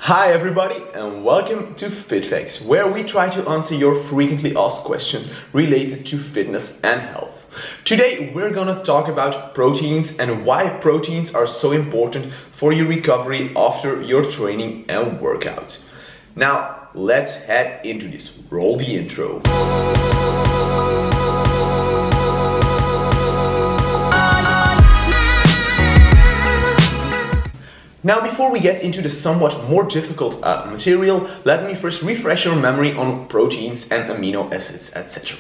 Hi everybody and welcome to FitFAQs, where we try to answer your frequently asked questions related to fitness and health. Today we're gonna talk about proteins and why proteins are so important for your recovery after your training and workout. Now let's head into this. Roll the intro. Now, before we get into the somewhat more difficult material, let me first refresh your memory on proteins and amino acids, etc.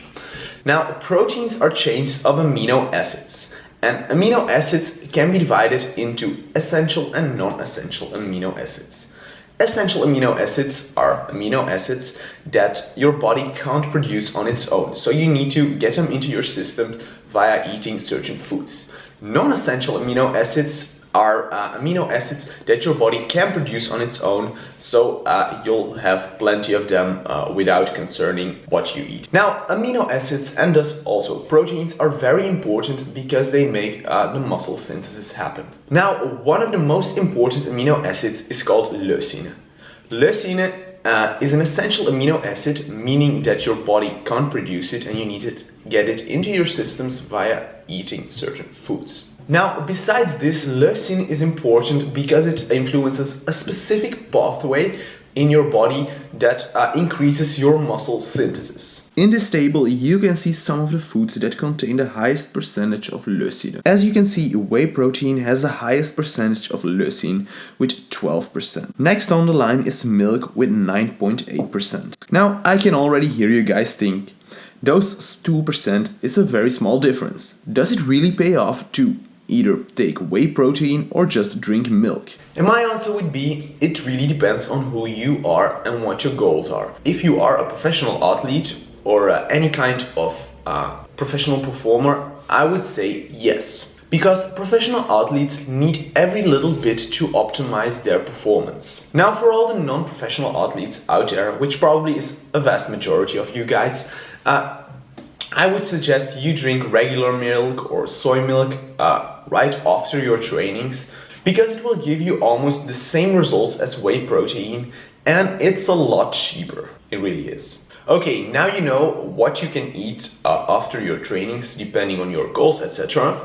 Now, proteins are chains of amino acids, and amino acids can be divided into essential and non-essential amino acids. Essential amino acids are amino acids that your body can't produce on its own, so you need to get them into your system via eating certain foods. Non-essential amino acids are amino acids that your body can produce on its own, so you'll have plenty of them without concerning what you eat. Now, amino acids and thus also proteins are very important because they make the muscle synthesis happen. Now, one of the most important amino acids is called leucine. Leucine is an essential amino acid, meaning that your body can't produce it and you need to get it into your systems via eating certain foods. Now, besides this, leucine is important because it influences a specific pathway in your body that increases your muscle synthesis. In this table, you can see some of the foods that contain the highest percentage of leucine. As you can see, whey protein has the highest percentage of leucine with 12%. Next on the line is milk with 9.8%. Now, I can already hear you guys think, those 2% is a very small difference. Does it really pay off to either take whey protein or just drink milk? And my answer would be, it really depends on who you are and what your goals are. If you are a professional athlete or any kind of professional performer, I would say yes. Because professional athletes need every little bit to optimize their performance. Now, for all the non-professional athletes out there, which probably is a vast majority of you guys, I would suggest you drink regular milk or soy milk right after your trainings, because it will give you almost the same results as whey protein and it's a lot cheaper. It really is. Okay, now you know what you can eat after your trainings depending on your goals, etc.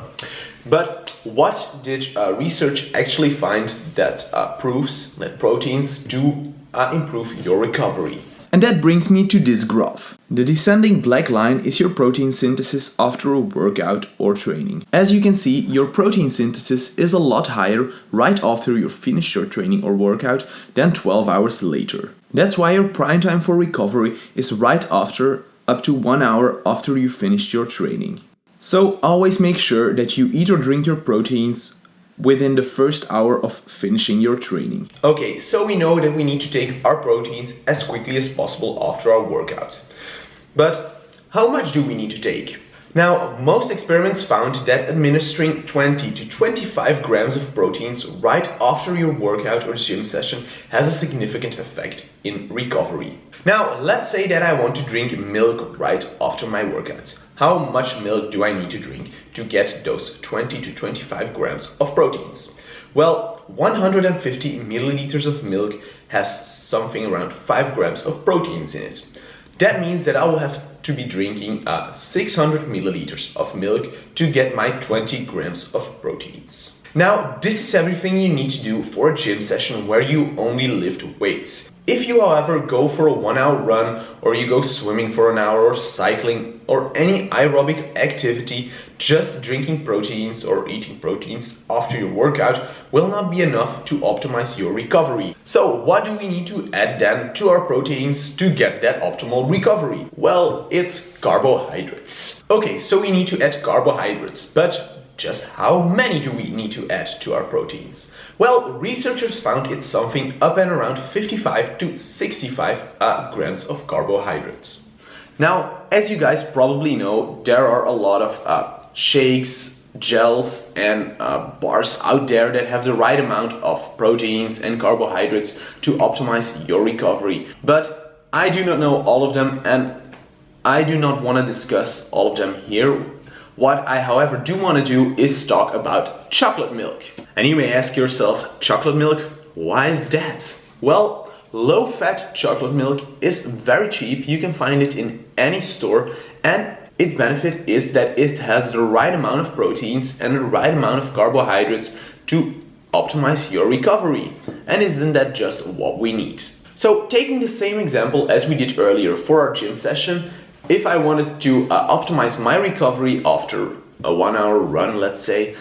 But what did research actually find that proves that proteins do improve your recovery? And that brings me to this graph. The descending black line is your protein synthesis after a workout or training. As you can see, your protein synthesis is a lot higher right after you finish your training or workout than 12 hours later. That's why your prime time for recovery is right after, up to 1 hour after you finished your training. So always make sure that you eat or drink your proteins within the first hour of finishing your training. Okay, so we know that we need to take our proteins as quickly as possible after our workout. But how much do we need to take? Now, most experiments found that administering 20 to 25 grams of proteins right after your workout or gym session has a significant effect in recovery. Now, let's say that I want to drink milk right after my workouts. How much milk do I need to drink to get those 20 to 25 grams of proteins? Well, 150 milliliters of milk has something around 5 grams of proteins in it. That means that I will have to be drinking 600 milliliters of milk to get my 20 grams of proteins. Now, this is everything you need to do for a gym session where you only lift weights. If you, however, go for a 1 hour run, or you go swimming for an hour, or cycling, or any aerobic activity, just drinking proteins or eating proteins after your workout will not be enough to optimize your recovery. So what do we need to add then to our proteins to get that optimal recovery? Well, it's carbohydrates. Okay, so we need to add carbohydrates, but just how many do we need to add to our proteins? Well, researchers found it's something up and around 55 to 65 grams of carbohydrates. Now, as you guys probably know, there are a lot of shakes, gels and bars out there that have the right amount of proteins and carbohydrates to optimize your recovery. But I do not know all of them and I do not want to discuss all of them here. What I, however, do want to do is talk about chocolate milk. And you may ask yourself, chocolate milk, why is that? Well, low-fat chocolate milk is very cheap. You can find it in any store, and its benefit is that it has the right amount of proteins and the right amount of carbohydrates to optimize your recovery. And isn't that just what we need? So taking the same example as we did earlier for our gym session, if I wanted to optimize my recovery after a 1-hour run, let's say,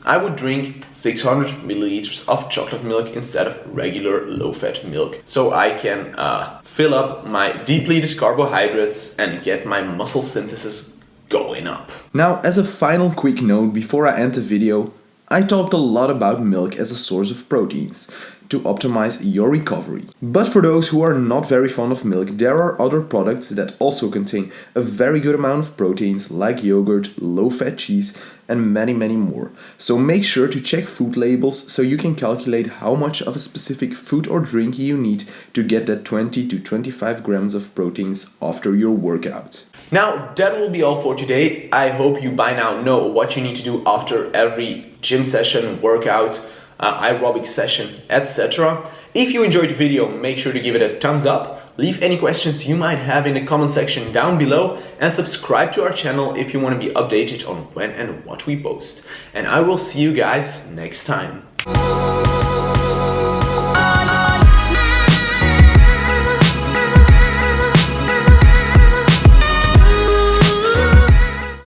I would drink 600 milliliters of chocolate milk instead of regular low-fat milk. So I can fill up my depleted carbohydrates and get my muscle synthesis going up. Now, as a final quick note before I end the video, I talked a lot about milk as a source of proteins to optimize your recovery. But for those who are not very fond of milk, there are other products that also contain a very good amount of proteins, like yogurt, low-fat cheese, and many more. So make sure to check food labels so you can calculate how much of a specific food or drink you need to get that 20 to 25 grams of proteins after your workout. Now, that will be all for today. I hope you by now know what you need to do after every gym session, workout, aerobic session, etc. If you enjoyed the video, make sure to give it a thumbs up. Leave any questions you might have in the comment section down below, and subscribe to our channel if you want to be updated on when and what we post. And I will see you guys next time.